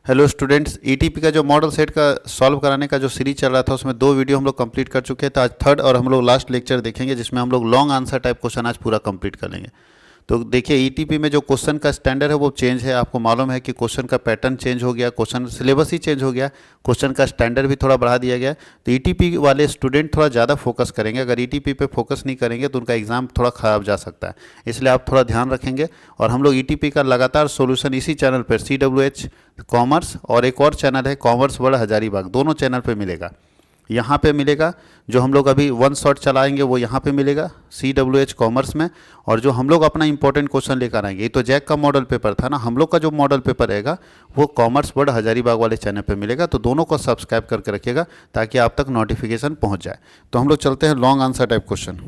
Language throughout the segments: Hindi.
हेलो स्टूडेंट्स, ईटीपी का जो मॉडल सेट का सॉल्व कराने का जो सीरीज चल रहा था उसमें 2 वीडियो हम लोग कंप्लीट कर चुके हैं। तो आज थर्ड और हम लोग लास्ट लेक्चर देखेंगे जिसमें हम लोग लॉन्ग आंसर टाइप क्वेश्चन आज पूरा कंप्लीट कर लेंगे। तो देखिए ईटीपी में जो क्वेश्चन का स्टैंडर्ड है वो चेंज है। आपको मालूम है कि क्वेश्चन का पैटर्न चेंज हो गया, क्वेश्चन सिलेबस ही चेंज हो गया, क्वेश्चन का स्टैंडर्ड भी थोड़ा बढ़ा दिया गया। तो ईटीपी वाले स्टूडेंट थोड़ा ज़्यादा फोकस करेंगे। अगर ईटीपी पे फोकस नहीं करेंगे तो उनका एग्जाम थोड़ा ख़राब जा सकता है, इसलिए आप थोड़ा ध्यान रखेंगे। और हम लोग ईटीपी का लगातार सोल्यूशन इसी चैनल पर CWH कॉमर्स और एक और चैनल है कॉमर्स वर्ल्ड हजारीबाग, दोनों चैनल पे मिलेगा। यहाँ पे मिलेगा जो हम लोग अभी वन शॉट चलाएंगे वो यहाँ पे मिलेगा CWH कॉमर्स में। और जो हम लोग अपना इंपॉर्टेंट क्वेश्चन लेकर आएंगे, ये तो जैक का मॉडल पेपर था ना, हम लोग का जो मॉडल पेपर रहेगा वो कॉमर्स वर्ल्ड हजारीबाग वाले चैनल पे मिलेगा। तो दोनों को सब्सक्राइब करके रखिएगा ताकि आप तक नोटिफिकेशन पहुँच जाए। तो हम लोग चलते हैं long answer type question.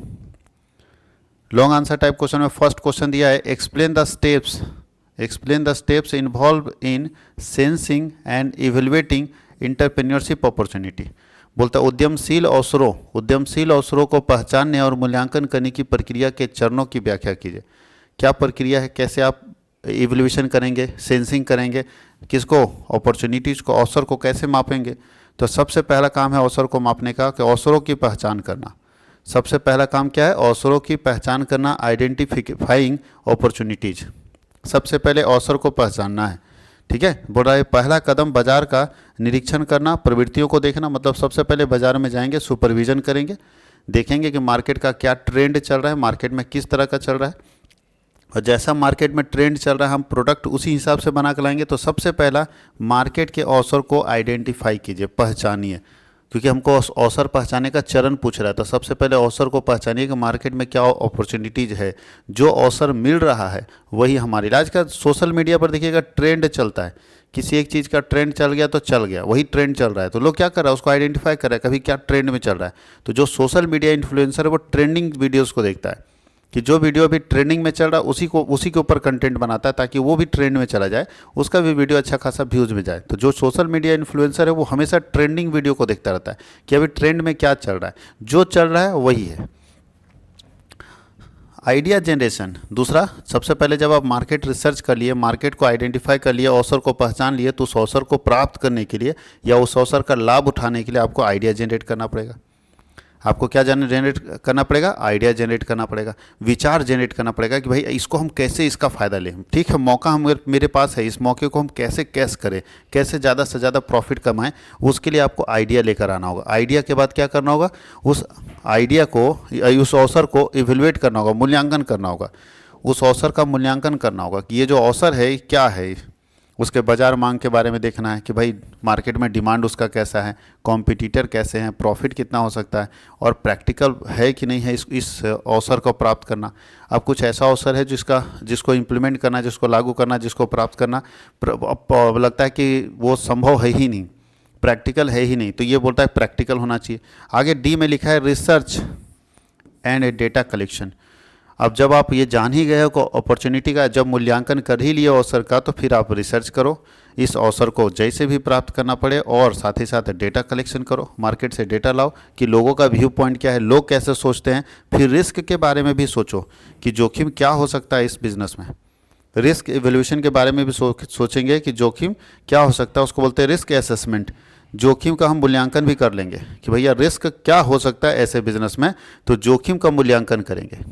Long answer type question में फर्स्ट क्वेश्चन दिया है, explain the steps involve in sensing and evaluating entrepreneurship opportunity. बोलता है उद्यमशील अवसरों को पहचानने और मूल्यांकन करने की प्रक्रिया के चरणों की व्याख्या कीजिए। क्या प्रक्रिया है, कैसे आप इवोल्यूशन करेंगे, सेंसिंग करेंगे, किसको, अपॉर्चुनिटीज़ को, अवसर को कैसे मापेंगे। तो सबसे पहला काम है अवसर को मापने का, कि अवसरों की पहचान करना। सबसे पहला काम क्या है, अवसरों की पहचान करना, आइडेंटिफाइंग अपॉर्चुनिटीज़। सबसे पहले अवसर को पहचानना है, ठीक है। बोल रहा है पहला कदम बाजार का निरीक्षण करना, प्रवृत्तियों को देखना। मतलब सबसे पहले बाजार में जाएंगे, सुपरविजन करेंगे, देखेंगे कि मार्केट का क्या ट्रेंड चल रहा है, मार्केट में किस तरह का चल रहा है। और जैसा मार्केट में ट्रेंड चल रहा है हम प्रोडक्ट उसी हिसाब से बना कर लाएंगे। तो सबसे पहला मार्केट के अवसर को आइडेंटिफाई कीजिए, पहचानिए, क्योंकि हमको अवसर पहचाने का चरण पूछ रहा है। तो सबसे पहले अवसर को पहचानिए कि मार्केट में क्या अपॉर्चुनिटीज़ है, जो अवसर मिल रहा है वही हमारे आज का सोशल मीडिया पर देखिएगा ट्रेंड चलता है। किसी एक चीज़ का ट्रेंड चल गया तो चल गया, वही ट्रेंड चल रहा है। तो लोग क्या कर रहा है, उसको आइडेंटिफाई कर रहा है कभी क्या ट्रेंड में चल रहा है। तो जो सोशल मीडिया इन्फ्लुएंसर है वो ट्रेंडिंग वीडियोज़ को देखता है कि जो वीडियो अभी ट्रेंडिंग में चल रहा है उसी के ऊपर कंटेंट बनाता है ताकि वो भी ट्रेंड में चला जाए, उसका भी वीडियो अच्छा खासा व्यूज़ में जाए। तो जो सोशल मीडिया इन्फ्लुएंसर है वो हमेशा ट्रेंडिंग वीडियो को देखता रहता है कि अभी ट्रेंड में क्या चल रहा है, जो चल रहा है वही है। आइडिया जनरेशन दूसरा, सबसे पहले जब आप मार्केट रिसर्च कर लिए, मार्केट को आइडेंटिफाई कर लिए, अवसर को पहचान लिए, तो उस अवसर को प्राप्त करने के लिए या उस अवसर का लाभ उठाने के लिए आपको आइडिया जनरेट करना पड़ेगा। आपको क्या जनरेट करना पड़ेगा, आइडिया जनरेट करना पड़ेगा, विचार जनरेट करना पड़ेगा कि भाई इसको हम कैसे इसका फ़ायदा लें। ठीक है, मौका हम मेरे पास है, इस मौके को हम कैसे कैश करें, कैसे ज़्यादा से ज़्यादा प्रॉफिट कमाएं, उसके लिए आपको आइडिया लेकर आना होगा। आइडिया के बाद क्या करना होगा, उस आइडिया को, उस अवसर को इवेलुएट करना होगा, मूल्यांकन करना होगा। उस अवसर का मूल्यांकन करना होगा कि ये जो अवसर है क्या है। उसके बाज़ार मांग के बारे में देखना है कि भाई मार्केट में डिमांड उसका कैसा है, कॉम्पिटिटर कैसे हैं, प्रॉफिट कितना हो सकता है, और प्रैक्टिकल है कि नहीं है इस अवसर को प्राप्त करना। अब कुछ ऐसा अवसर है जिसको इम्प्लीमेंट करना, जिसको लागू करना, जिसको प्राप्त करना लगता है कि वो संभव है ही नहीं, प्रैक्टिकल है ही नहीं, तो ये बोलता है प्रैक्टिकल होना चाहिए। आगे डी में लिखा है रिसर्च एंड डेटा कलेक्शन। अब जब आप ये जान ही गए हो अपॉर्चुनिटी का, जब मूल्यांकन कर ही लिए अवसर का, तो फिर आप रिसर्च करो, इस अवसर को जैसे भी प्राप्त करना पड़े, और साथ ही साथ डेटा कलेक्शन करो, मार्केट से डेटा लाओ कि लोगों का व्यू पॉइंट क्या है, लोग कैसे सोचते हैं। फिर रिस्क के बारे में भी सोचो कि जोखिम क्या हो सकता है इस बिज़नेस में। रिस्क इवैल्यूएशन के बारे में भी सोचेंगे कि जोखिम क्या हो सकता है, उसको बोलते हैं रिस्क असेसमेंट। जोखिम का हम मूल्यांकन भी कर लेंगे कि भैया रिस्क क्या हो सकता है ऐसे बिजनेस में, तो जोखिम का मूल्यांकन करेंगे।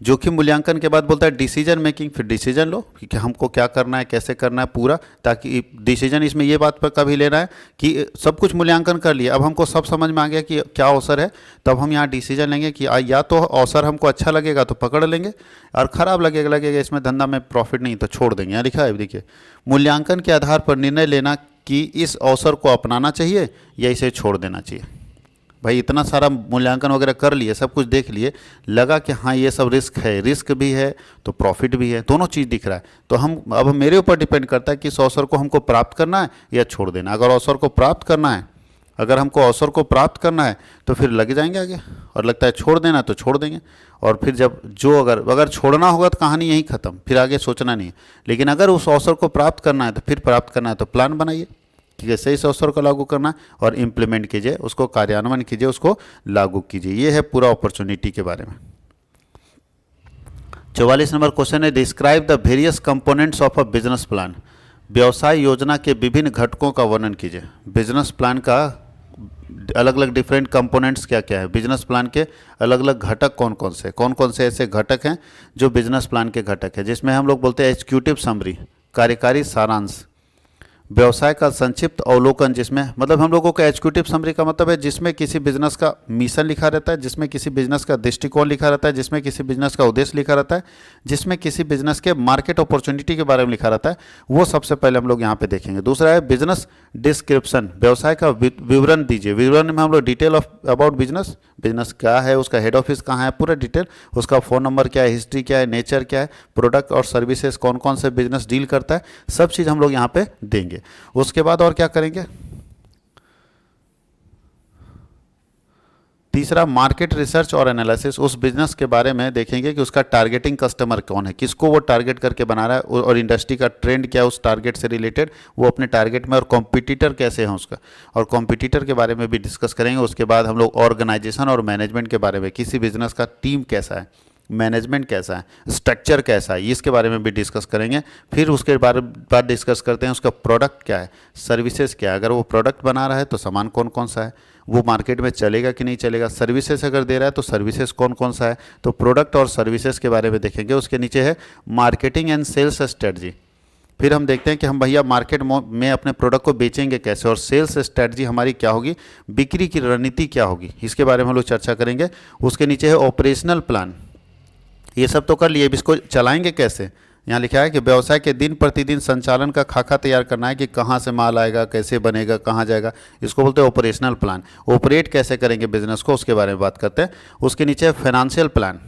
जोखिम मूल्यांकन के बाद बोलता है डिसीजन मेकिंग, फिर डिसीजन लो कि हमको क्या करना है, कैसे करना है पूरा, ताकि डिसीजन इसमें ये बात पर कभी लेना है कि सब कुछ मूल्यांकन कर लिया, अब हमको सब समझ में आ गया कि क्या अवसर है, तब हम यहाँ डिसीजन लेंगे कि या तो अवसर हमको अच्छा लगेगा तो पकड़ लेंगे, और ख़राब लगेगा इसमें धंधा में प्रॉफिट नहीं तो छोड़ देंगे। यहाँ लिखा है देखिए, मूल्यांकन के आधार पर निर्णय लेना कि इस अवसर को अपनाना चाहिए या इसे छोड़ देना चाहिए। भाई इतना सारा मूल्यांकन वगैरह कर लिए, सब कुछ देख लिए, लगा कि हाँ ये सब रिस्क है, रिस्क भी है तो प्रॉफिट भी है, दोनों चीज़ दिख रहा है। तो हम अब मेरे ऊपर डिपेंड करता है कि इस अवसर को हमको प्राप्त करना है या छोड़ देना। अगर अवसर को प्राप्त करना है, अगर हमको अवसर को प्राप्त करना है तो फिर लग जाएंगे आगे, और लगता है छोड़ देना तो छोड़ देंगे। और फिर जब अगर छोड़ना होगा तो कहानी यहीं ख़त्म, फिर आगे सोचना नहीं है। लेकिन अगर उस अवसर को प्राप्त करना है तो फिर प्राप्त करना है तो प्लान बनाइए कि कैसे इस अवसर को लागू करना और इम्प्लीमेंट कीजिए, उसको कार्यान्वयन कीजिए, उसको लागू कीजिए। ये है पूरा अपॉर्चुनिटी के बारे में। 44 नंबर क्वेश्चन है, describe the various components of a business plan. व्यवसाय योजना के विभिन्न घटकों का वर्णन कीजिए। बिजनेस प्लान का अलग अलग डिफरेंट कंपोनेंट्स क्या क्या है, बिजनेस प्लान के अलग अलग घटक कौन कौन से ऐसे घटक हैं जो बिजनेस प्लान के घटक है, जिसमें हम लोग बोलते हैं एग्जीक्यूटिव समरी, कार्यकारी सारांश, व्यवसाय का संक्षिप्त अवलोकन, जिसमें मतलब हम लोगों का एग्जीक्यूटिव समरी का मतलब है जिसमें किसी बिजनेस का मिशन लिखा रहता है, जिसमें किसी बिजनेस का दृष्टिकोण लिखा रहता है, जिसमें किसी बिजनेस का उद्देश्य लिखा रहता है, जिसमें किसी बिजनेस के मार्केट अपॉर्चुनिटी के बारे में लिखा रहता है, वो सबसे पहले हम लोग यहाँ पे देखेंगे। दूसरा है बिजनेस डिस्क्रिप्शन, व्यवसाय का विवरण दीजिए। विवरण में हम लोग detail of about business, business क्या है, उसका हेड ऑफिस कहाँ है, पूरा डिटेल, उसका फ़ोन नंबर क्या है, हिस्ट्री क्या है, नेचर क्या है, प्रोडक्ट और सर्विसेज कौन कौन से बिजनेस डील करता है, सब चीज़ हम लोग यहाँ पे देंगे। उसके बाद और क्या करेंगे, तीसरा मार्केट रिसर्च और एनालिसिस, उस बिजनेस के बारे में देखेंगे कि उसका टारगेटिंग कस्टमर कौन है, किसको वो टारगेट करके बना रहा है, और इंडस्ट्री का ट्रेंड क्या है उस टारगेट से रिलेटेड, वो अपने टारगेट में, और कॉम्पिटिटर कैसे हैं उसका, और कॉम्पिटिटर के बारे में भी डिस्कस करेंगे। उसके बाद हम लोग ऑर्गेनाइजेशन और मैनेजमेंट के बारे में, किसी बिजनेस का टीम कैसा है, मैनेजमेंट कैसा है, स्ट्रक्चर कैसा है, इसके बारे में भी डिस्कस करेंगे। फिर उसके बाद डिस्कस करते हैं उसका प्रोडक्ट क्या है, सर्विसेज क्या है, अगर वो प्रोडक्ट बना रहा है तो सामान कौन कौन सा है, वो मार्केट में चलेगा कि नहीं चलेगा, सर्विसेज अगर दे रहा है तो सर्विसेज कौन कौन सा है, तो प्रोडक्ट और सर्विसेज के बारे में देखेंगे। उसके नीचे है मार्केटिंग एंड सेल्स स्ट्रेटजी, फिर हम देखते हैं कि हम भैया मार्केट में अपने प्रोडक्ट को बेचेंगे कैसे, और सेल्स स्ट्रेटजी हमारी क्या होगी, बिक्री की रणनीति क्या होगी, इसके बारे में हम लोग चर्चा करेंगे। उसके नीचे है ऑपरेशनल प्लान, ये सब तो कर लिए, अब इसको चलाएंगे कैसे। यहाँ लिखा है कि व्यवसाय के दिन प्रतिदिन संचालन का खाका तैयार करना है कि कहाँ से माल आएगा, कैसे बनेगा, कहाँ जाएगा, इसको बोलते हैं ऑपरेशनल प्लान। ऑपरेट कैसे करेंगे बिजनेस को, उसके बारे में बात करते हैं। उसके नीचे है फाइनेंशियल प्लान,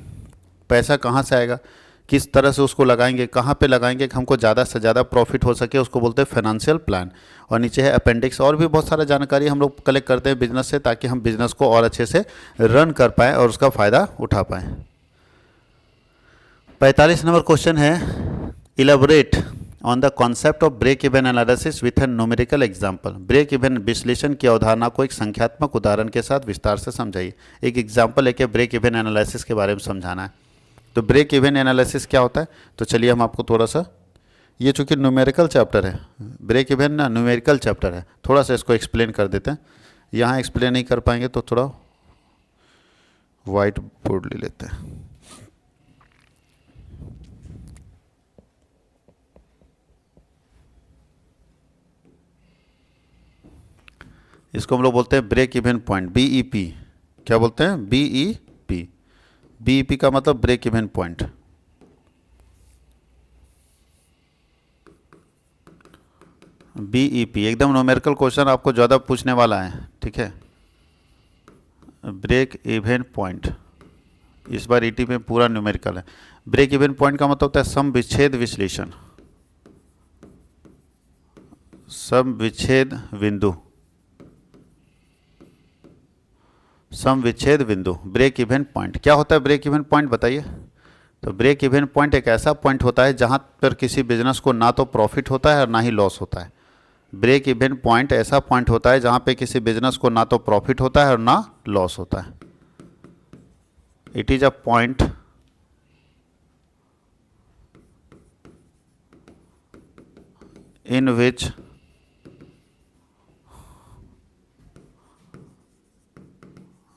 पैसा कहाँ से आएगा, किस तरह से उसको लगाएंगे, कहाँ पे लगाएंगे कि हमको ज़्यादा से ज़्यादा प्रॉफिट हो सके, उसको बोलते हैं फाइनेंशियल प्लान। और नीचे है अपेंडिक्स, और भी बहुत सारा जानकारी हम लोग कलेक्ट करते हैं बिजनेस से, ताकि हम बिजनेस को और अच्छे से रन कर पाएँ और उसका फ़ायदा उठा पाएँ। 45 नंबर क्वेश्चन है, elaborate on the concept of break even analysis with an numerical example, break even विश्लेषण की अवधारणा को एक संख्यात्मक उदाहरण के साथ विस्तार से समझाइए। एक एग्जाम्पल लेके ब्रेक इवन एनालिसिस के बारे में समझाना है। तो ब्रेक इवन एनालिसिस क्या होता है, तो चलिए हम आपको थोड़ा सा, ये चूँकि न्यूमेरिकल चैप्टर है, ब्रेक इवन ना न्यूमेरिकल चैप्टर है, थोड़ा सा इसको एक्सप्लेन कर देते हैं। यहाँ एक्सप्लेन नहीं कर पाएंगे तो थोड़ा वाइट बोर्ड ले लेते हैं। इसको हम लोग बोलते हैं ब्रेक इवन पॉइंट, बीईपी। क्या बोलते हैं, बीईपी। बीईपी का मतलब ब्रेक इवन पॉइंट। बीईपी एकदम न्यूमेरिकल क्वेश्चन आपको ज़्यादा पूछने वाला है, ठीक है। ब्रेक इवन पॉइंट इस बार ईटी में पूरा न्यूमेरिकल है। ब्रेक इवन पॉइंट का मतलब होता है सम विच्छेद विश्लेषण, सम विच्छेद बिंदु, सम विच्छेद बिंदु, ब्रेक इवन पॉइंट। क्या होता है ब्रेक इवन पॉइंट, बताइए। तो ब्रेक इवन पॉइंट एक ऐसा पॉइंट होता है जहां पर किसी बिजनेस को ना तो प्रॉफिट होता है और ना ही लॉस होता है। ब्रेक इवन पॉइंट ऐसा पॉइंट होता है जहां पे किसी बिजनेस को ना तो प्रॉफिट होता है और ना लॉस होता है। It is a point in which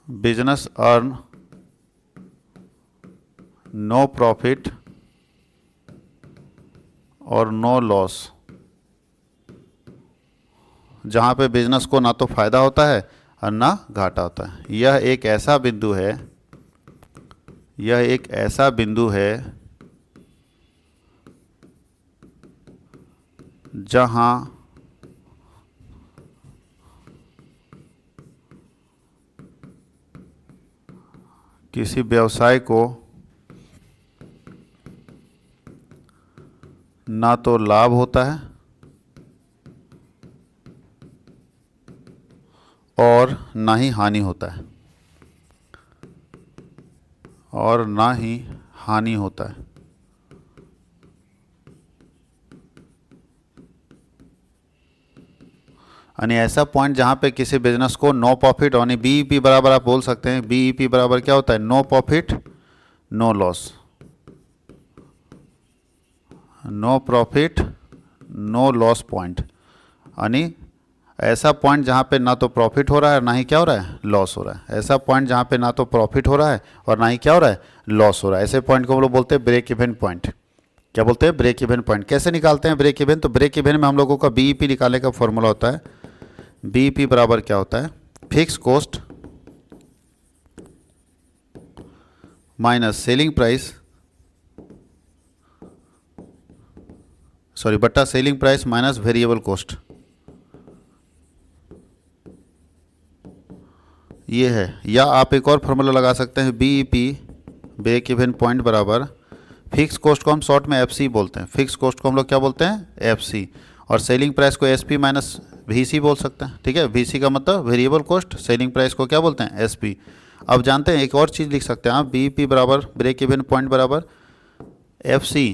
business earn no profit और no loss, जहाँ पे बिजनेस को ना तो फायदा होता है और ना घाटा होता है। यह एक ऐसा बिंदु है, यह एक ऐसा बिंदु है जहाँ किसी व्यवसाय को ना तो लाभ होता है और ना ही हानि होता है, और ना ही हानि होता है। यानी ऐसा पॉइंट जहाँ पे किसी बिजनेस को नो प्रॉफिट, यानी बीईपी बराबर आप बोल सकते हैं, बीईपी बराबर क्या होता है, no profit no loss, no profit no loss point, यानी ऐसा पॉइंट जहाँ पे ना तो प्रॉफिट हो रहा है ना ही क्या हो रहा है, लॉस हो रहा है। ऐसा पॉइंट जहाँ पे ना तो प्रॉफिट हो रहा है और ना ही क्या हो रहा है, लॉस हो रहा है। ऐसे पॉइंट को हम लोग बोलते हैं ब्रेक इवन पॉइंट। क्या बोलते हैं, ब्रेक इवन पॉइंट। कैसे निकालते हैं ब्रेक इवन, तो ब्रेक इवन में हम लोगों का बीईपी निकालने का फॉर्मूला होता है, बीईपी बराबर क्या होता है, fix cost minus selling price, sorry बट्टा selling price minus variable cost. ये है, या आप एक और फार्मूला लगा सकते हैं, बीईपी ब्रेक इवन पॉइंट बराबर फिक्स कॉस्ट को हम शॉर्ट में एफसी बोलते हैं, फिक्स कॉस्ट को हम लोग क्या बोलते हैं, एफसी, और सेलिंग प्राइस को एसपी माइनस वीसी बोल सकते हैं। ठीक है, वीसी का मतलब वेरिएबल कॉस्ट, सेलिंग प्राइस को क्या बोलते हैं, एसपी। अब जानते हैं एक और चीज़ लिख सकते हैं आप, बीईपी बराबर ब्रेक इवन पॉइंट बराबर एफसी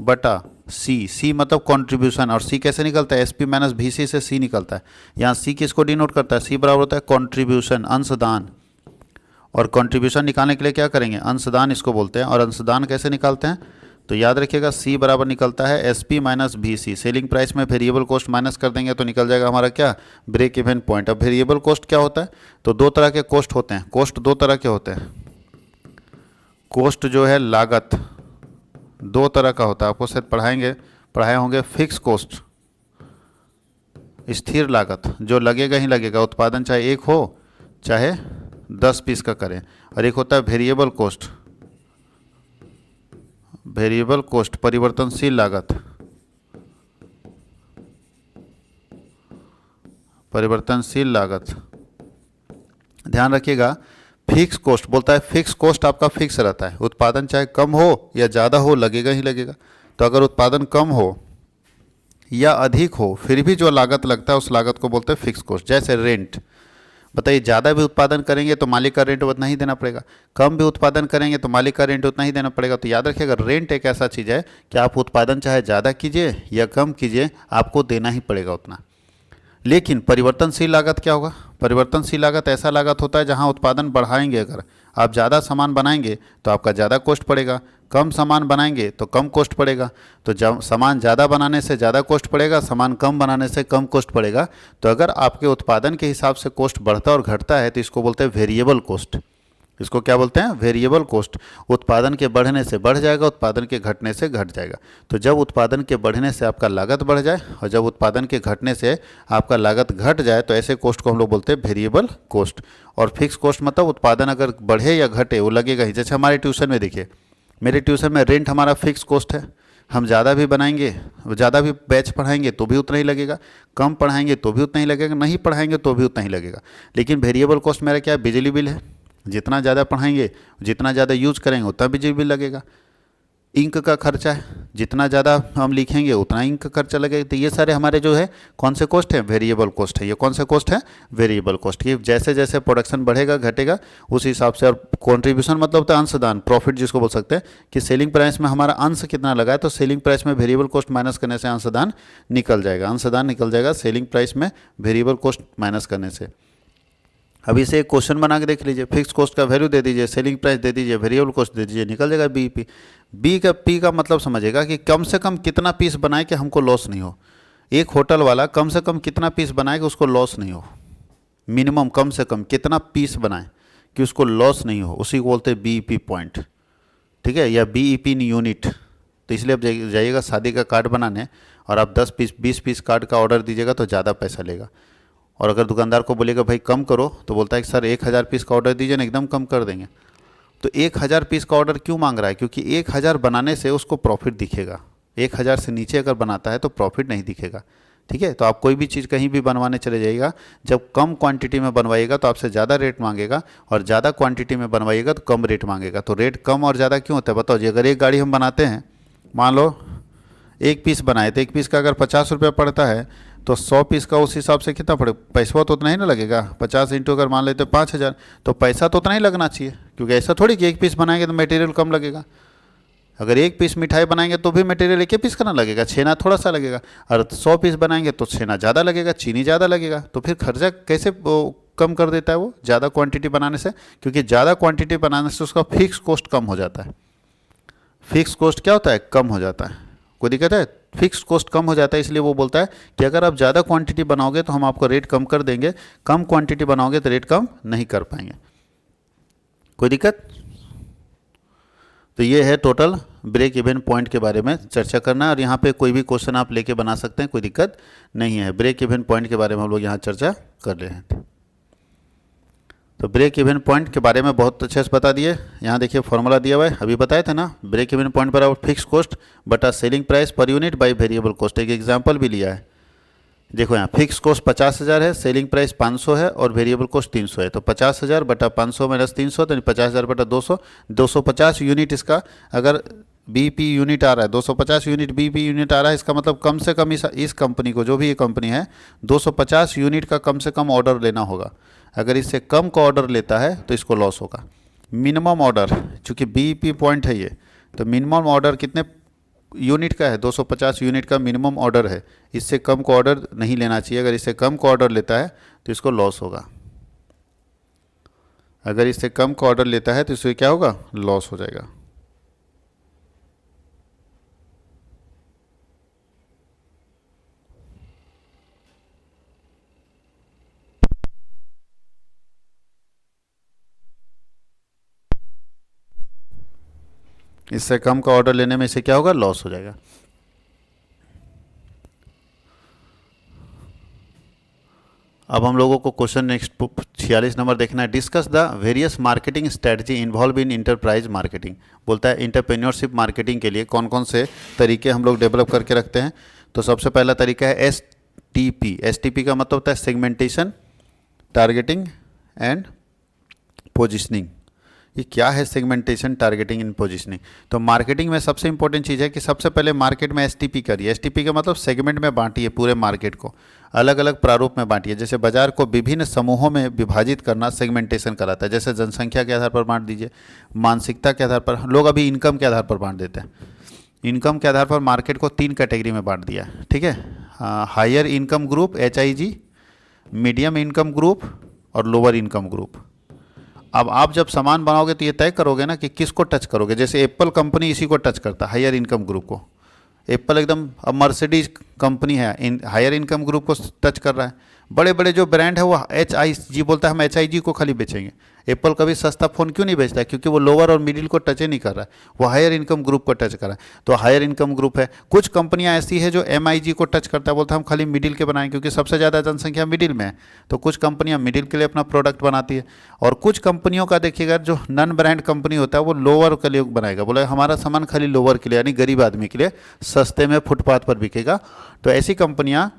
बटा सी, सी मतलब कंट्रीब्यूशन, और सी कैसे निकलता है, एसपी माइनस वीसी से सी निकलता है। यहाँ सी किसको डिनोट करता है, सी बराबर होता है कंट्रीब्यूशन, अंशदान, और कंट्रीब्यूशन निकालने के लिए क्या करेंगे, अंशदान इसको बोलते हैं। और अंशदान कैसे निकालते हैं, तो याद रखिएगा सी बराबर निकलता है SP minus VC, selling price में वेरिएबल कॉस्ट माइनस कर देंगे तो निकल जाएगा हमारा क्या, ब्रेक इवन पॉइंट। अब वेरिएबल कॉस्ट क्या होता है, तो दो तरह के कॉस्ट होते हैं, कॉस्ट दो तरह के होते हैं, कॉस्ट जो है लागत दो तरह का होता है, आपको शायद पढ़ाए होंगे, फिक्स कॉस्ट स्थिर लागत जो लगेगा ही लगेगा, उत्पादन चाहे एक हो चाहे 10 पीस का करें, और एक होता है वेरिएबल कॉस्ट, वेरिएबल कॉस्ट परिवर्तनशील लागत, परिवर्तनशील लागत। ध्यान रखिएगा, फिक्स कॉस्ट बोलता है, फिक्स कॉस्ट आपका फिक्स रहता है, उत्पादन चाहे कम हो या ज़्यादा हो लगेगा ही लगेगा। तो अगर उत्पादन कम हो या अधिक हो फिर भी जो लागत लगता है उस लागत को बोलते हैं फिक्स कॉस्ट। जैसे रेंट, बताइए ज़्यादा भी उत्पादन करेंगे तो मालिक का रेंट उतना ही देना पड़ेगा, कम भी उत्पादन करेंगे तो मालिक का रेंट उतना ही देना पड़ेगा। तो याद रखिएगा, रेंट एक ऐसा चीज़ है कि आप उत्पादन चाहे ज़्यादा कीजिए या कम कीजिए आपको देना ही पड़ेगा उतना। लेकिन परिवर्तनशील लागत क्या होगा, परिवर्तनशील लागत ऐसा लागत होता है जहां उत्पादन बढ़ाएंगे, अगर आप ज़्यादा सामान बनाएंगे तो आपका ज़्यादा कॉस्ट पड़ेगा, कम सामान बनाएंगे तो कम कॉस्ट पड़ेगा। तो जब सामान ज़्यादा बनाने से ज़्यादा कॉस्ट पड़ेगा, सामान कम बनाने से कम कॉस्ट पड़ेगा। तो अगर आपके उत्पादन के हिसाब से कॉस्ट बढ़ता और घटता है तो इसको बोलते हैं वेरिएबल कॉस्ट। इसको क्या बोलते हैं, वेरिएबल कॉस्ट। उत्पादन के बढ़ने से बढ़ जाएगा, उत्पादन के घटने से घट जाएगा। तो जब उत्पादन के बढ़ने से आपका लागत बढ़ जाए और जब उत्पादन के घटने से आपका लागत घट जाए तो ऐसे कॉस्ट को हम लोग बोलते हैं वेरिएबल कॉस्ट। और फिक्स कॉस्ट मतलब उत्पादन अगर बढ़े या घटे वो लगेगा ही। जैसे हमारे ट्यूशन में देखिए, मेरे ट्यूशन में रेंट हमारा फिक्स कॉस्ट है, हम ज़्यादा भी बनाएंगे, ज़्यादा भी बैच पढ़ाएंगे तो भी उतना ही लगेगा, कम पढ़ाएंगे तो भी उतना ही लगेगा, नहीं पढ़ाएंगे तो भी उतना ही लगेगा। लेकिन वेरिएबल कॉस्ट मेरा क्या है, बिजली बिल है, जितना ज़्यादा पढ़ाएंगे जितना ज़्यादा यूज करेंगे उतना बिजली बिल लगेगा। इंक का खर्चा है, जितना ज़्यादा हम लिखेंगे उतना इंक का खर्चा लगेगा। तो ये सारे हमारे जो है कौन से कॉस्ट है, वेरिएबल कॉस्ट है। ये कौन से कॉस्ट है, वेरिएबल कॉस्ट। ये जैसे जैसे प्रोडक्शन बढ़ेगा घटेगा उस हिसाब से। और कॉन्ट्रीब्यूशन मतलब होता है अंशदान, प्रॉफिट जिसको बोल सकते हैं कि सेलिंग प्राइस में हमारा अंश कितना लगा है, तो सेलिंग प्राइस में वेरिएबल कॉस्ट माइनस करने से अंशदान निकल जाएगा, अंशदान निकल जाएगा सेलिंग प्राइस में वेरिएबल कॉस्ट माइनस करने से। अब इसे एक क्वेश्चन बना के देख लीजिए, फिक्स कॉस्ट का वैल्यू दे दीजिए, सेलिंग प्राइस दे दीजिए, वेरिएबल कॉस्ट दे दीजिए, निकल जाएगा बीईपी। बी का पी का मतलब समझेगा कि कम से कम कितना पीस बनाए कि हमको लॉस नहीं हो। एक होटल वाला कम से कम कितना पीस बनाए कि उसको लॉस नहीं हो, मिनिमम कम से कम कितना पीस बनाए कि उसको लॉस नहीं हो, उसी को बोलते हैं बीईपी पॉइंट। ठीक है, या बीईपी इन यूनिट। तो इसलिए अब जाइएगा शादी का कार्ड बनाने और आप 10 पीस 20 पीस कार्ड का ऑर्डर दीजिएगा तो ज़्यादा पैसा लेगा। और अगर दुकानदार को बोलेगा भाई कम करो तो बोलता है कि सर 1000 पीस का ऑर्डर दीजिए ना, एकदम कम कर देंगे। तो 1000 पीस का ऑर्डर क्यों मांग रहा है, क्योंकि 1000 बनाने से उसको प्रॉफिट दिखेगा। 1000 से नीचे अगर बनाता है तो प्रॉफिट नहीं दिखेगा। ठीक है, तो आप कोई भी चीज़ कहीं भी बनवाने चले जाइएगा, जब कम क्वांटिटी में बनवाइएगा तो आपसे ज़्यादा रेट मांगेगा, और ज़्यादा क्वांटिटी में बनवाइएगा तो कम रेट मांगेगा। तो रेट कम और ज़्यादा क्यों होता है बताओ जी। अगर एक गाड़ी हम बनाते हैं, मान लो 1 पीस बनाए तो 1 पीस का अगर 50 रुपये पड़ता है तो 100 पीस का उस हिसाब से कितना पड़े, पैसा तो उतना ही ना लगेगा। 50 इंटू अगर मान लेते 5000 तो पैसा तो उतना ही लगना चाहिए, क्योंकि ऐसा थोड़ी कि 1 पीस बनाएंगे तो मटेरियल कम लगेगा। अगर 1 पीस मिठाई बनाएंगे तो भी मटेरियल 1 पीस का ना लगेगा, छेना थोड़ा सा लगेगा। और 100 पीस बनाएंगे तो छेना ज़्यादा लगेगा, चीनी ज़्यादा लगेगा। तो फिर खर्चा कैसे कम कर देता है वो, ज़्यादा क्वांटिटी बनाने से, क्योंकि ज़्यादा क्वांटिटी बनाने से उसका फिक्स कॉस्ट कम हो जाता है। फिक्स कॉस्ट क्या होता है, कम हो जाता है। कोई दिक्कत है? फिक्स कॉस्ट कम हो जाता है, इसलिए वो बोलता है कि अगर आप ज़्यादा क्वांटिटी बनाओगे तो हम आपको रेट कम कर देंगे, कम क्वांटिटी बनाओगे तो रेट कम नहीं कर पाएंगे। कोई दिक्कत? तो ये है टोटल ब्रेक इवन पॉइंट के बारे में चर्चा करना, और यहाँ पे कोई भी क्वेश्चन आप लेके बना सकते हैं, कोई दिक्कत नहीं है। ब्रेक इवन पॉइंट के बारे में हम लोग यहाँ चर्चा कर रहे हैं। तो ब्रेक इवन पॉइंट के बारे में बहुत अच्छे से बता दिए। यहाँ देखिए फॉर्मूला दिया हुआ है, अभी बताए थे ना, ब्रेक इवन पॉइंट बराबर फिक्स कॉस्ट बटा selling price per unit by variable cost. एक एग्जांपल भी लिया है, देखो यहाँ फिक्स कॉस्ट 50,000 है, सेलिंग प्राइस 500 है और वेरिएबल कॉस्ट 300 है। तो 50,000 बटा 500 माइनस 300, तो 50,000 बटा 200, 250 यूनिट इसका अगर बीपी यूनिट आ रहा है, 250 यूनिट बीपी यूनिट आ रहा है, इसका मतलब कम से कम इस कंपनी को, जो भी ये कंपनी है, 250 यूनिट का कम से कम ऑर्डर लेना होगा। अगर इससे कम का ऑर्डर लेता है तो इसको लॉस होगा। मिनिमम ऑर्डर, चूँकि बीपी पॉइंट है ये, तो मिनिमम ऑर्डर कितने यूनिट का है? 250 यूनिट का मिनिमम ऑर्डर है, इससे कम का ऑर्डर नहीं लेना चाहिए। अगर इससे कम का ऑर्डर लेता है तो इसको लॉस होगा। अगर इससे कम का ऑर्डर लेता है तो इससे क्या होगा? लॉस हो जाएगा। इससे कम का ऑर्डर लेने में इसे क्या होगा? लॉस हो जाएगा। अब हम लोगों को क्वेश्चन नेक्स्ट 46 नंबर देखना है। Discuss the various marketing strategy involve in enterprise marketing. बोलता है इंटरप्रेन्योरशिप मार्केटिंग के लिए कौन कौन से तरीके हम लोग डेवलप करके रखते हैं। तो सबसे पहला तरीका है STP। STP का मतलब होता है सेगमेंटेशन, टारगेटिंग एंड पोजिशनिंग। ये क्या है सेगमेंटेशन, टारगेटिंग एंड पोजीशनिंग? तो मार्केटिंग में सबसे इंपॉर्टेंट चीज़ है कि सबसे पहले मार्केट में STP करिए। STP का मतलब सेगमेंट में बांटिए, पूरे मार्केट को अलग अलग प्रारूप में बांटिए। जैसे बाजार को विभिन्न समूहों में विभाजित करना सेगमेंटेशन कराता है। जैसे जनसंख्या के आधार पर बांट दीजिए, मानसिकता के आधार पर, लोग अभी इनकम के आधार पर बांट देते हैं। इनकम के आधार पर मार्केट को 3 कैटेगरी में बांट दिया, ठीक है। Higher income group HIG, medium income group और लोअर इनकम ग्रुप। अब आप जब सामान बनाओगे तो ये तय करोगे ना कि किसको टच करोगे। जैसे एप्पल कंपनी इसी को टच करता है, हायर इनकम ग्रुप को। एप्पल एकदम, अब मर्सिडीज कंपनी है, हायर इनकम ग्रुप को टच कर रहा है। बड़े बड़े जो ब्रांड है वो HIG बोलता है, हम HIG को खाली बेचेंगे। एप्पल कभी सस्ता फ़ोन क्यों नहीं बेचता है? क्योंकि वो लोअर और मिडिल को टच ही नहीं कर रहा है, वो हायर इनकम ग्रुप को टच कर रहा है। तो हायर इनकम ग्रुप है। कुछ कंपनियां ऐसी है जो MIG को टच करता है, बोलता है हम खाली मिडिल के बनाएं, क्योंकि सबसे ज़्यादा जनसंख्या मिडिल में है। तो कुछ कंपनियां मिडिल के लिए अपना प्रोडक्ट बनाती है, और कुछ कंपनियों का देखिएगा जो नॉन ब्रांड कंपनी होता है वो लोअर के लिए बनाएगा, बोला हमारा सामान खाली लोअर के लिए, यानी गरीब आदमी के लिए, सस्ते में फुटपाथ पर बिकेगा। तो ऐसी कंपनियाँ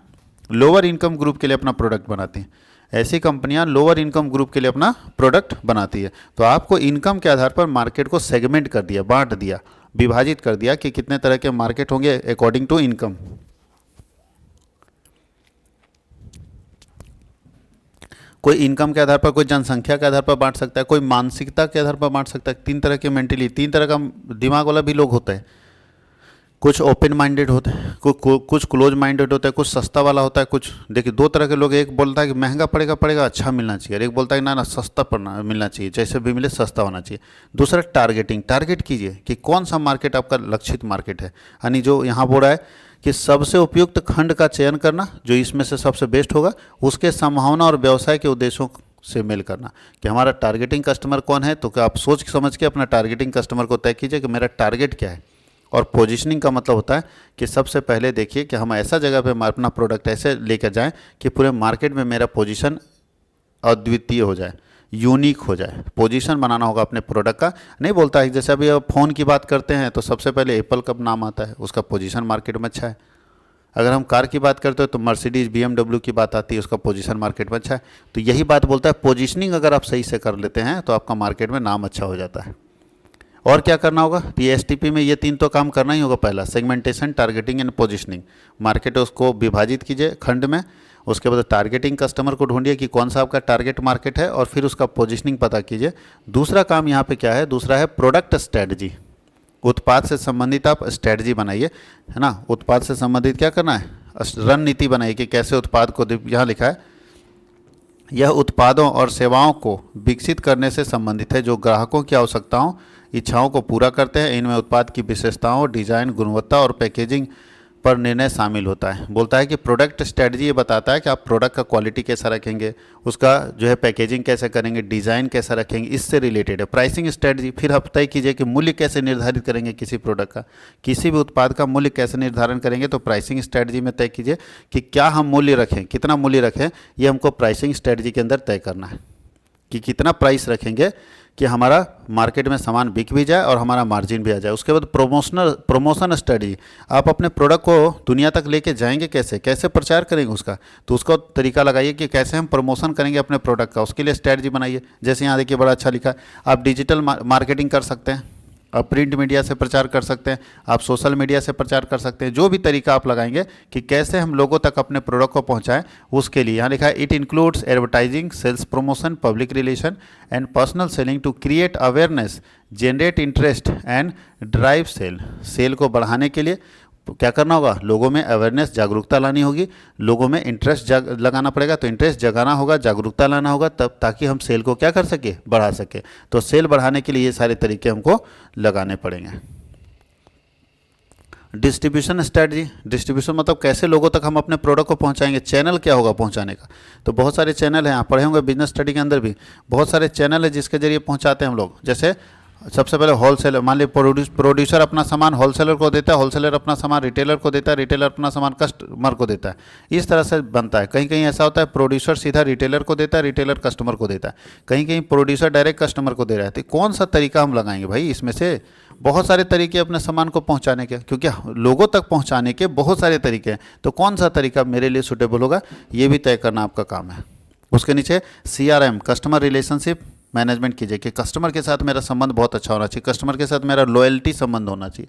लोअर इनकम ग्रुप के लिए अपना प्रोडक्ट बनाती हैं। ऐसी कंपनियां लोअर इनकम ग्रुप के लिए अपना प्रोडक्ट बनाती है। तो आपको इनकम के आधार पर मार्केट को सेगमेंट कर दिया, बांट दिया, विभाजित कर दिया कि कितने तरह के मार्केट होंगे अकॉर्डिंग टू इनकम। कोई इनकम के आधार पर, कोई जनसंख्या के आधार पर बांट सकता है, कोई मानसिकता के आधार पर बांट सकता है। 3 तरह के मेंटली, 3 तरह का दिमाग वाला भी लोग होते हैं। कुछ ओपन माइंडेड होते हैं, कुछ क्लोज माइंडेड होता है, कुछ सस्ता वाला होता है। कुछ देखिए 2 तरह के लोग, एक बोलता है कि महंगा पड़ेगा अच्छा मिलना चाहिए, और एक बोलता है ना सस्ता पड़ना मिलना चाहिए, जैसे भी मिले सस्ता होना चाहिए। दूसरा टारगेटिंग, टारगेट कीजिए कि कौन सा मार्केट आपका लक्षित मार्केट है। यानी जो यहाँ बोल रहा है कि सबसे उपयुक्त खंड का चयन करना, जो इसमें से सबसे बेस्ट होगा, उसके संभावना और व्यवसाय के उद्देश्यों से मेल करना कि हमारा टारगेटिंग कस्टमर कौन है। तो क्या आप सोच समझ के अपना टारगेटिंग कस्टमर को तय कीजिए कि मेरा टारगेट क्या है। और पोजीशनिंग का मतलब होता है कि सबसे पहले देखिए कि हम ऐसा जगह पे अपना प्रोडक्ट ऐसे लेकर जाएं कि पूरे मार्केट में मेरा पोजीशन अद्वितीय हो जाए, यूनिक हो जाए। पोजीशन बनाना होगा अपने प्रोडक्ट का। नहीं बोलता है जैसे अभी फ़ोन की बात करते हैं तो सबसे पहले एप्पल का नाम आता है, उसका पोजीशन मार्केट में अच्छा है। अगर हम कार की बात करते हो तो मर्सिडीज़ BMW की बात आती है, उसका पोजीशन मार्केट में अच्छा है। तो यही बात बोलता है, पोजीशनिंग अगर आप सही से कर लेते हैं तो आपका मार्केट में नाम अच्छा हो जाता है। और क्या करना होगा? ये STP में ये 3 तो काम करना ही होगा। पहला segmentation, targeting and positioning. Market उसको विभाजित कीजिए खंड में, उसके बाद टारगेटिंग कस्टमर को ढूंढिए कि कौन सा आपका टारगेट मार्केट है, और फिर उसका पोजीशनिंग पता कीजिए। दूसरा काम यहाँ पे क्या है? दूसरा है प्रोडक्ट स्ट्रेटजी। उत्पाद से संबंधित आप स्ट्रेटजी बनाइए, है ना। उत्पाद से संबंधित क्या करना है? रणनीति बनाइए कि कैसे उत्पाद को, यहाँ लिखा है यह उत्पादों और सेवाओं को विकसित करने से संबंधित है जो ग्राहकों की आवश्यकताओं इच्छाओं को पूरा करते हैं। इनमें उत्पाद की विशेषताओं, डिजाइन, गुणवत्ता और पैकेजिंग पर निर्णय शामिल होता है। बोलता है कि प्रोडक्ट स्ट्रेटजी ये बताता है कि आप प्रोडक्ट का क्वालिटी कैसा रखेंगे, उसका जो है पैकेजिंग कैसे करेंगे, डिज़ाइन कैसा रखेंगे, इससे रिलेटेड है। प्राइसिंग स्ट्रेटजी, फिर आप तय कीजिए कि मूल्य कैसे निर्धारित करेंगे किसी प्रोडक्ट का, किसी भी उत्पाद का मूल्य कैसे निर्धारण करेंगे। तो प्राइसिंग स्ट्रेटजी में तय कीजिए कि क्या हम मूल्य रखें, कितना मूल्य रखें, ये हमको प्राइसिंग स्ट्रेटजी के अंदर तय करना है कि कितना प्राइस रखेंगे कि हमारा मार्केट में सामान बिक भी जाए और हमारा मार्जिन भी आ जाए। उसके बाद प्रमोशन स्ट्रेटजी, आप अपने प्रोडक्ट को दुनिया तक लेके जाएंगे कैसे, कैसे प्रचार करेंगे उसका, तो उसका तरीका लगाइए कि कैसे हम प्रमोशन करेंगे अपने प्रोडक्ट का, उसके लिए स्ट्रेटजी बनाइए। जैसे यहाँ देखिए बड़ा अच्छा लिखा है, आप डिजिटल मार्केटिंग कर सकते हैं, आप प्रिंट मीडिया से प्रचार कर सकते हैं, आप सोशल मीडिया से प्रचार कर सकते हैं। जो भी तरीका आप लगाएंगे कि कैसे हम लोगों तक अपने प्रोडक्ट को पहुंचाएं, उसके लिए यहाँ लिखा है it includes advertising, sales promotion, public relation and personal selling to create awareness, generate interest and drive sale. Sale को बढ़ाने के लिए क्या करना होगा, लोगों में अवेयरनेस, जागरूकता लानी होगी, लोगों में इंटरेस्ट लगाना पड़ेगा। तो इंटरेस्ट जगाना होगा, जागरूकता लाना होगा, तब ताकि हम सेल को क्या कर सके, बढ़ा सके। तो सेल बढ़ाने के लिए ये सारे तरीके हमको लगाने पड़ेंगे। डिस्ट्रीब्यूशन स्ट्रेटजी, डिस्ट्रीब्यूशन मतलब कैसे लोगों तक हम अपने प्रोडक्ट को पहुंचाएंगे, चैनल क्या होगा पहुंचाने का। तो बहुत सारे चैनल हैं, आप पढ़े होंगे बिजनेस स्टडी के अंदर भी बहुत सारे चैनल है जिसके जरिए पहुंचाते हैं हम लोग। जैसे सबसे पहले होलसेलर, मान लीजिए प्रोड्यूसर अपना सामान होलसेलर को देता है, होलसेलर अपना सामान रिटेलर को देता है, रिटेलर अपना सामान कस्टमर को देता है। इस तरह से बनता है। कहीं कहीं ऐसा होता है प्रोड्यूसर सीधा रिटेलर को देता है, रिटेलर कस्टमर को देता है, कहीं कहीं प्रोड्यूसर डायरेक्ट कस्टमर को दे रहा है। तो कौन सा तरीका हम लगाएंगे भाई, इसमें से बहुत सारे तरीके अपने सामान को पहुंचाने के, क्योंकि लोगों तक पहुंचाने के बहुत सारे तरीके हैं। तो कौन सा तरीका मेरे लिए सूटेबल होगा, ये भी तय करना आपका काम है। उसके नीचे CRM, कस्टमर रिलेशनशिप मैनेजमेंट कीजिए कि कस्टमर के साथ मेरा संबंध बहुत अच्छा होना चाहिए, कस्टमर के साथ मेरा लॉयल्टी संबंध होना चाहिए।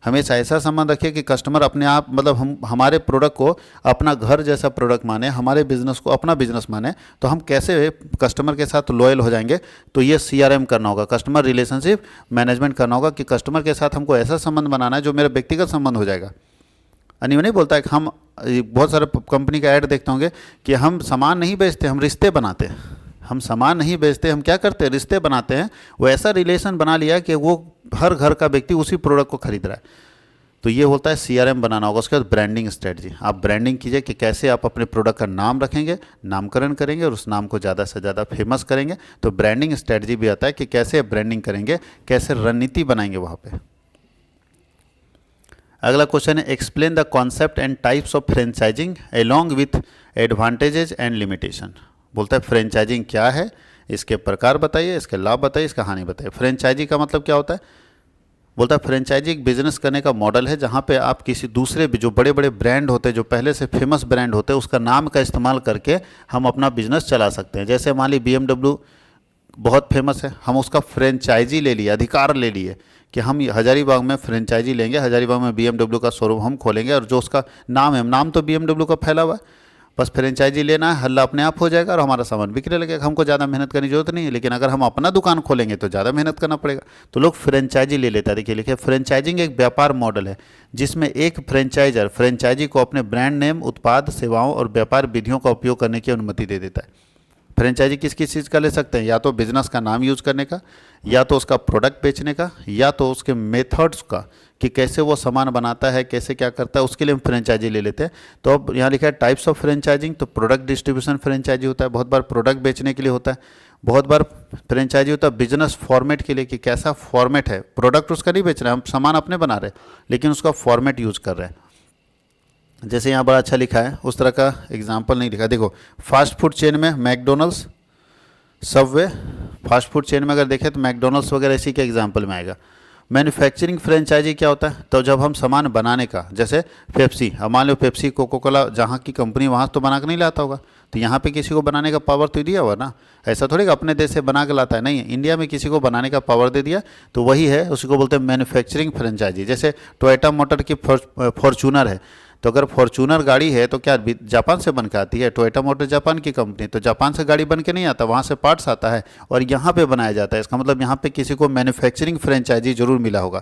हमेशा ऐसा संबंध रखिए कि कस्टमर अपने आप, मतलब हम हमारे प्रोडक्ट को अपना घर जैसा प्रोडक्ट माने, हमारे बिजनेस को अपना बिजनेस माने। तो हम कैसे कस्टमर के साथ लॉयल हो जाएंगे, तो ये CRM करना होगा, कस्टमर रिलेशनशिप मैनेजमेंट करना होगा कि कस्टमर के साथ हमको ऐसा संबंध बनाना है जो मेरा व्यक्तिगत संबंध हो जाएगा। अनिव नहीं बोलता है कि हम बहुत सारे कंपनी का ऐड देखते होंगे कि हम सामान नहीं बेचते, हम रिश्ते बनाते हैं। हम सामान नहीं बेचते, हम क्या करते हैं, रिश्ते बनाते हैं। वो ऐसा रिलेशन बना लिया कि वो हर घर का व्यक्ति उसी प्रोडक्ट को खरीद रहा है। तो ये होता है CRM बनाना होगा। उसके बाद ब्रांडिंग स्ट्रेटजी, आप ब्रांडिंग कीजिए कि कैसे आप अपने प्रोडक्ट का नाम रखेंगे, नामकरण करेंगे और उस नाम को ज़्यादा से ज़्यादा फेमस करेंगे। तो ब्रांडिंग स्ट्रेटजी भी आता है कि कैसे ब्रांडिंग करेंगे, कैसे रणनीति बनाएंगे वहाँ पे। अगला क्वेश्चन है explain the concept and types of franchising along with advantages and limitation. बोलता है फ्रेंचाइजिंग क्या है, इसके प्रकार बताइए, इसके लाभ बताइए, इसका हानि बताइए। फ्रेंचाइजी का मतलब क्या होता है, बोलता है फ्रेंचाइजी एक बिजनेस करने का मॉडल है जहाँ पे आप किसी दूसरे जो बड़े बड़े ब्रांड होते हैं, जो पहले से फेमस ब्रांड होते हैं, उसका नाम का इस्तेमाल करके हम अपना बिजनेस चला सकते हैं। जैसे मान ली BMW बहुत फेमस है, हम उसका फ्रेंचाइजी ले लिए, अधिकार ले लिए कि हम हजारीबाग में फ्रेंचाइजी लेंगे, हजारीबाग में BMW का शोरूम हम खोलेंगे और जो उसका नाम है, नाम तो BMW का फैला हुआ है, बस फ्रेंचाइजी लेना है, हल्ला अपने आप हो जाएगा और हमारा सामान बिकने लगेगा। हमको ज़्यादा मेहनत करने की जरूरत नहीं है। लेकिन अगर हम अपना दुकान खोलेंगे तो ज़्यादा मेहनत करना पड़ेगा। तो लोग फ्रेंचाइजी ले लेते हैं। देखिए लिखिए, फ्रेंचाइजिंग एक व्यापार मॉडल है जिसमें एक फ्रेंचाइजर फ्रेंचाइजी को अपने ब्रांड नेम, उत्पाद, सेवाओं और व्यापार विधियों का उपयोग करने की अनुमति दे देता है। फ्रेंचाइजी किस किस चीज़ का ले सकते हैं, या तो बिजनेस का नाम यूज़ करने का, या तो उसका प्रोडक्ट बेचने का, या तो उसके मेथड्स का कि कैसे वो सामान बनाता है, कैसे क्या करता है, उसके लिए हम फ्रेंचाइजी ले लेते हैं। तो अब यहाँ लिखा है टाइप्स ऑफ फ्रेंचाइजिंग। तो प्रोडक्ट डिस्ट्रीब्यूशन फ्रेंचाइजी होता है, बहुत बार प्रोडक्ट बेचने के लिए होता है। बहुत बार फ्रेंचाइजी होता है बिजनेस फॉर्मेट के लिए कि कैसा फॉर्मेट है, प्रोडक्ट उसका नहीं बेच रहे हैं, हम सामान अपने बना रहे हैं लेकिन उसका फॉर्मेट यूज़ कर रहे हैं। जैसे यहाँ बड़ा अच्छा लिखा है, उस तरह का एग्जाम्पल नहीं लिखा। देखो फास्ट फूड चेन में McDonald's, Subway, fast food chain में अगर देखें तो मैकडोनल्ड्स वगैरह इसी के एग्जाम्पल में आएगा। मैन्युफैक्चरिंग फ्रेंचाइजी क्या होता है, तो जब हम सामान बनाने का, जैसे पेप्सी, अब मान लो पेप्सी, कोको कोला, जहाँ की कंपनी वहाँ तो बना के नहीं लाता होगा, तो यहाँ पे किसी को बनाने का पावर तो दिया हुआ ना। ऐसा थोड़ी अपने देश से बना के लाता है, नहीं है, इंडिया में किसी को बनाने का पावर दे दिया, तो वही है, उसी को बोलते हैं मैन्युफैक्चरिंग फ्रेंचाइजी। जैसे टोयोटा मोटर की फॉर्चूनर है, तो अगर फॉर्चूनर गाड़ी है तो क्या जापान से बन के आती है, टोयोटा मोटर जापान की कंपनी, तो जापान से गाड़ी बन के नहीं आता, वहाँ से पार्ट्स आता है और यहाँ पे बनाया जाता है। इसका मतलब यहाँ पे किसी को मैन्युफैक्चरिंग फ्रेंचाइजी जरूर मिला होगा।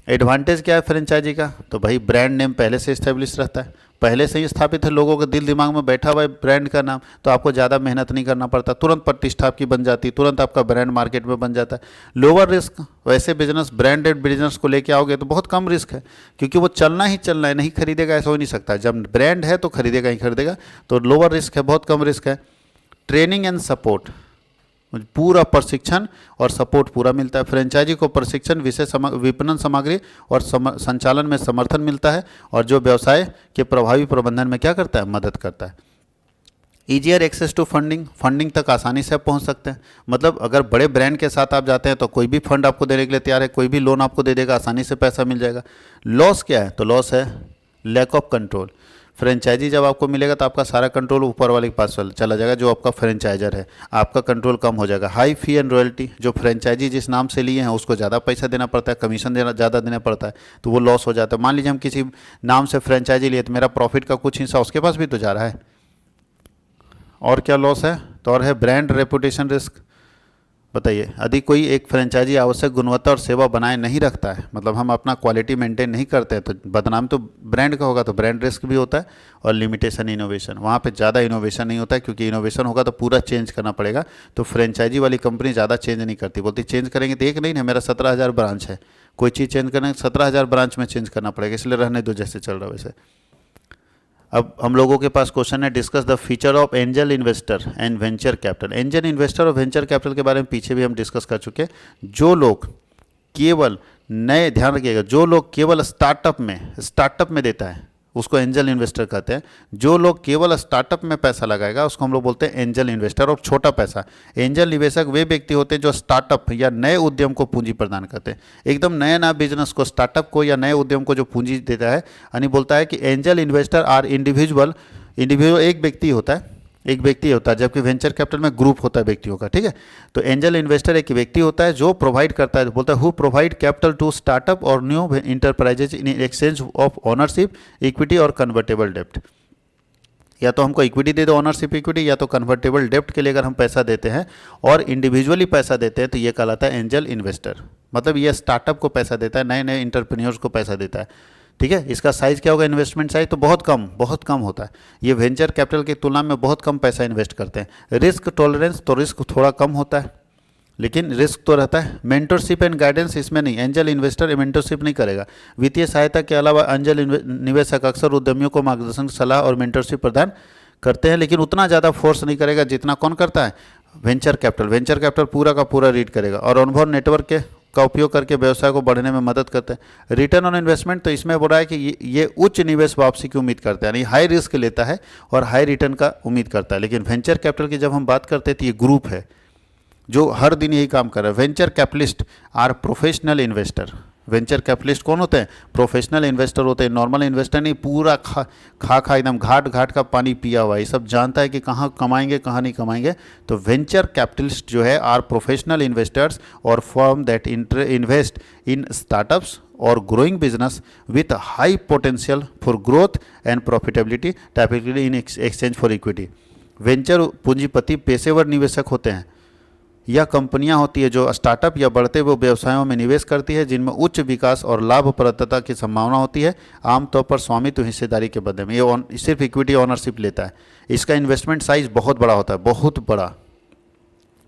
एडवांटेज क्या है फ्रेंचाइजी का? तो भाई ब्रांड नेम पहले से इस्टेब्लिश रहता है, पहले से ही स्थापित है, लोगों के दिल दिमाग में बैठा हुआ है ब्रांड का नाम, तो आपको ज़्यादा मेहनत नहीं करना पड़ता, तुरंत प्रतिष्ठा आपकी बन जाती, तुरंत आपका ब्रांड मार्केट में बन जाता है। लोअर रिस्क, वैसे बिजनेस ब्रांडेड बिजनेस को लेके आओगे तो बहुत कम रिस्क है, क्योंकि वो चलना ही चलना है, नहीं खरीदेगा ऐसा हो नहीं सकता। जब ब्रांड है तो खरीदेगा ही खरीदेगा, तो लोअर रिस्क है, बहुत कम रिस्क है। ट्रेनिंग एंड सपोर्ट, पूरा प्रशिक्षण और सपोर्ट पूरा मिलता है। फ्रेंचाइजी को प्रशिक्षण, विषय विपणन सामग्री और संचालन में समर्थन मिलता है, और जो व्यवसाय के प्रभावी प्रबंधन में क्या करता है, मदद करता है। Easier access to funding, funding तक आसानी से आप पहुंच सकते हैं। मतलब अगर बड़े ब्रांड के साथ आप जाते हैं तो कोई भी फंड आपको देने के लिए तैयार है, कोई भी लोन आपको दे देगा, आसानी से पैसा मिल जाएगा। लॉस क्या है? तो लॉस है लैक ऑफ कंट्रोल। फ्रेंचाइजी जब आपको मिलेगा तो आपका सारा कंट्रोल ऊपर वाले के पास चला जाएगा, जो आपका फ्रेंचाइजर है, आपका कंट्रोल कम हो जाएगा। हाई फी एंड रॉयल्टी, जो फ्रेंचाइजी जिस नाम से लिए हैं उसको ज़्यादा पैसा देना पड़ता है, कमीशन ज़्यादा देना पड़ता है, तो वो लॉस हो जाता है। मान लीजिए हम किसी नाम से फ्रेंचाइजी लिए तो मेरा प्रॉफिट का कुछ हिस्सा उसके पास भी तो जा रहा है। और क्या लॉस है? तो और है ब्रांड रेपुटेशन रिस्क। बताइए, यदि कोई एक फ्रेंचाइजी आवश्यक गुणवत्ता और सेवा बनाए नहीं रखता है, मतलब हम अपना क्वालिटी मेंटेन नहीं करते हैं, तो बदनाम तो ब्रांड का होगा, तो ब्रांड रिस्क भी होता है। और लिमिटेशन इनोवेशन, वहाँ पे ज़्यादा इनोवेशन नहीं होता है, क्योंकि इनोवेशन होगा तो पूरा चेंज करना पड़ेगा। तो फ्रेंचाइजी वाली कंपनी ज़्यादा चेंज नहीं करती, बोलती चेंज करेंगे तो एक नहीं है, मेरा 17,000 ब्रांच है, कोई चीज़ चेंज करना 17,000 ब्रांच में चेंज करना पड़ेगा, इसलिए रहने दो जैसे चल रहा है वैसे। अब हम लोगों के पास क्वेश्चन है, discuss the feature of angel investor and venture capital. Angel investor और वेंचर कैपिटल के बारे में पीछे भी हम डिस्कस कर चुके हैं। जो लोग केवल नए, ध्यान रखिएगा, जो लोग केवल स्टार्टअप में देता है उसको एंजल इन्वेस्टर कहते हैं। जो लोग केवल स्टार्टअप में पैसा लगाएगा उसको हम लोग बोलते हैं एंजल इन्वेस्टर। और छोटा पैसा, एंजल निवेशक वे व्यक्ति होते हैं जो स्टार्टअप या नए उद्यम को पूंजी प्रदान करते हैं। एकदम नया बिजनेस को, स्टार्टअप को या नए उद्यम को जो पूंजी देता है, यानी बोलता है कि एंजल इन्वेस्टर आर इंडिविजुअल, एक व्यक्ति होता है, जबकि वेंचर कैपिटल में ग्रुप होता है व्यक्तियों का। ठीक है, तो एंजल इन्वेस्टर एक व्यक्ति होता है जो प्रोवाइड करता है, बोलता है who provide capital to startup और new enterprises in exchange of ownership, equity और कन्वर्टेबल डेप्ट। या तो हमको इक्विटी दे दो, ओनरशिप इक्विटी, या तो कन्वर्टेबल डेप्ट के लिए अगर हम पैसा देते हैं और इंडिविजुअली पैसा देते हैं तो ये कहलाता है एंजल इन्वेस्टर। मतलब ये स्टार्टअप को पैसा देता है, नए नए इंटरप्रेन्योर्स को पैसा देता है। ठीक है, इसका साइज़ क्या होगा? इन्वेस्टमेंट साइज तो बहुत कम होता है। ये वेंचर कैपिटल की तुलना में बहुत कम पैसा इन्वेस्ट करते हैं। रिस्क टॉलरेंस, तो रिस्क थोड़ा कम होता है, लेकिन रिस्क तो रहता है। मेंटरशिप एंड गाइडेंस, इसमें नहीं, एंजल इन्वेस्टर मेंटरशिप नहीं करेगा। वित्तीय सहायता के अलावा एंजल निवेशक अक्सर उद्यमियों को मार्गदर्शन, सलाह और मेंटरशिप प्रदान करते हैं, लेकिन उतना ज़्यादा फोर्स नहीं करेगा जितना कौन करता है? वेंचर कैपिटल पूरा का पूरा रीड करेगा और अनुभव नेटवर्क का उपयोग करके व्यवसाय को बढ़ने में मदद करते हैं। रिटर्न ऑन इन्वेस्टमेंट, तो इसमें बोल रहा है कि ये उच्च निवेश वापसी की उम्मीद करता है, यानी हाई रिस्क लेता है और हाई रिटर्न का उम्मीद करता है। लेकिन वेंचर कैपिटल की जब हम बात करते हैं तो ये ग्रुप है जो हर दिन यही काम कर रहा है। Venture capitalist are professional investor. Venture capitalist कौन होते हैं? प्रोफेशनल इन्वेस्टर होते हैं, नॉर्मल इन्वेस्टर नहीं। पूरा खा एकदम घाट का पानी पिया हुआ, ये सब जानता है कि कहाँ कमाएंगे कहाँ नहीं कमाएंगे। तो वेंचर कैपिटलिस्ट जो है आर प्रोफेशनल इन्वेस्टर्स और firm that invest in startups और growing business with high potential for growth and profitability, typically in exchange for equity. Venture पूंजीपति पेशेवर निवेशक होते हैं या कंपनियां होती है जो स्टार्टअप या बढ़ते हुए व्यवसायों में निवेश करती है, जिनमें उच्च विकास और लाभप्रदता की संभावना होती है, आमतौर पर स्वामित्व हिस्सेदारी के बदले में। ये सिर्फ इक्विटी ओनरशिप लेता है। इसका इन्वेस्टमेंट साइज बहुत बड़ा होता है, बहुत बड़ा,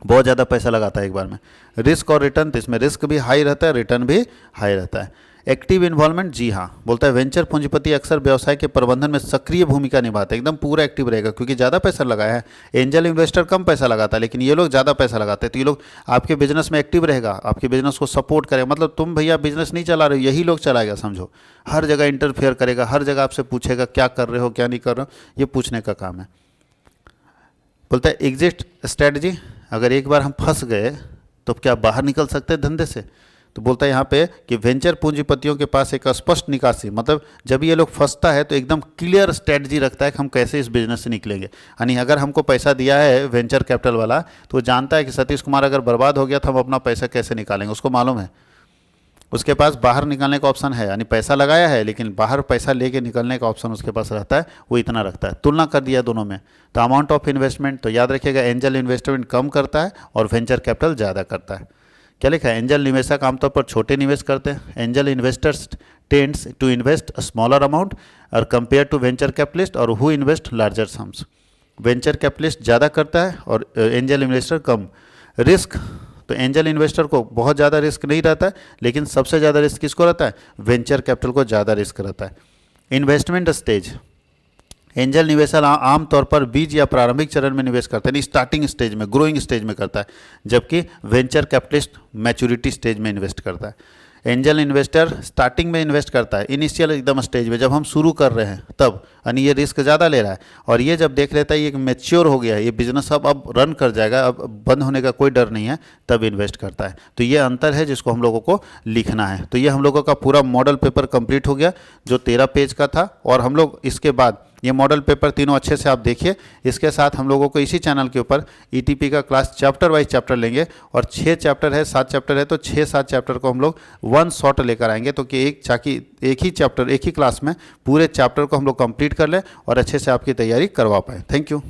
बहुत ज़्यादा पैसा लगाता है एक बार में। रिस्क और रिटर्न, तो इसमें रिस्क भी हाई रहता है, रिटर्न भी हाई रहता है। एक्टिव इन्वॉल्वमेंट, जी हाँ, बोलता है वेंचर पूंजीपति अक्सर व्यवसाय के प्रबंधन में सक्रिय भूमिका निभाते हैं, एकदम पूरा एक्टिव रहेगा क्योंकि ज़्यादा पैसा लगाया है। एंजल इन्वेस्टर कम पैसा लगाता है, लेकिन ये लोग ज़्यादा पैसा लगाते हैं, तो ये लोग आपके बिजनेस में एक्टिव रहेगा, आपके बिजनेस को सपोर्ट करेगा। मतलब तुम भैया बिजनेस नहीं चला रहे हो, यही लोग चलाएगा, समझो। हर जगह इंटरफेयर करेगा, हर जगह आपसे पूछेगा क्या कर रहे हो क्या नहीं कर रहे हो, ये पूछने का काम है। बोलता है एग्जिट स्ट्रेटजी, अगर एक बार हम फंस गए तो क्या बाहर निकल सकते हैं धंधे से? तो बोलता है यहाँ पे कि वेंचर पूंजीपतियों के पास एक स्पष्ट निकासी, मतलब जब ये लोग फंसता है तो एकदम क्लियर स्ट्रेटजी रखता है कि हम कैसे इस बिजनेस से निकलेंगे। यानी अगर हमको पैसा दिया है वेंचर कैपिटल वाला तो जानता है कि सतीश कुमार अगर बर्बाद हो गया तो हम अपना पैसा कैसे निकालेंगे, उसको मालूम है। उसके पास बाहर निकलने का ऑप्शन है, यानी पैसा लगाया है लेकिन बाहर पैसा लेके निकलने का ऑप्शन उसके पास रहता है, वो इतना रखता है। तुलना कर दिया दोनों में। तो अमाउंट ऑफ इन्वेस्टमेंट, तो याद रखिएगा एंजल इन्वेस्टमेंट कम करता है और वेंचर कैपिटल ज़्यादा करता है। क्या लिखा है, एंजल निवेशक आमतौर पर छोटे निवेश करते हैं। Angel investors tends to invest a smaller amount और कंपेयर टू वेंचर कैपिटलिस्ट और who invest larger sums. Venture capitalist ज़्यादा करता है और एंजल इन्वेस्टर कम। रिस्क, तो एंजल इन्वेस्टर को बहुत ज़्यादा रिस्क नहीं रहता है, लेकिन सबसे ज़्यादा रिस्क किसको रहता है, वेंचर कैपिटल को ज़्यादा रिस्क रहता है। इन्वेस्टमेंट स्टेज, एंजल निवेशक आमतौर पर बीज या प्रारंभिक चरण में निवेश करते हैं, स्टार्टिंग स्टेज में, ग्रोइंग स्टेज में करता है, जबकि वेंचर कैपिटलिस्ट मैच्योरिटी स्टेज में इन्वेस्ट करता है। एंजल इन्वेस्टर स्टार्टिंग में इन्वेस्ट करता है, इनिशियल एकदम स्टेज में, जब हम शुरू कर रहे हैं तब, यानी ये रिस्क ज़्यादा ले रहा है, और ये जब देख लेता है ये मैच्योर हो गया है, ये बिजनेस अब रन कर जाएगा, अब बंद होने का कोई डर नहीं है, तब इन्वेस्ट करता है। तो ये अंतर है जिसको हम लोगों को लिखना है। तो ये हम लोगों का पूरा मॉडल पेपर कंप्लीट हो गया जो 13 पेज का था, और हम लोग इसके बाद ये मॉडल पेपर तीनों अच्छे से आप देखिए। इसके साथ हम लोगों को इसी चैनल के ऊपर ईटीपी का क्लास चैप्टर वाइज चैप्टर लेंगे, और 6 चैप्टर है, 7 चैप्टर है, तो 6-7 चैप्टर को हम लोग वन शॉट लेकर आएंगे, तो कि एक ही चैप्टर एक ही क्लास में पूरे चैप्टर को हम लोग कंप्लीट कर लें और अच्छे से आपकी तैयारी करवा पाएँ। Thank you.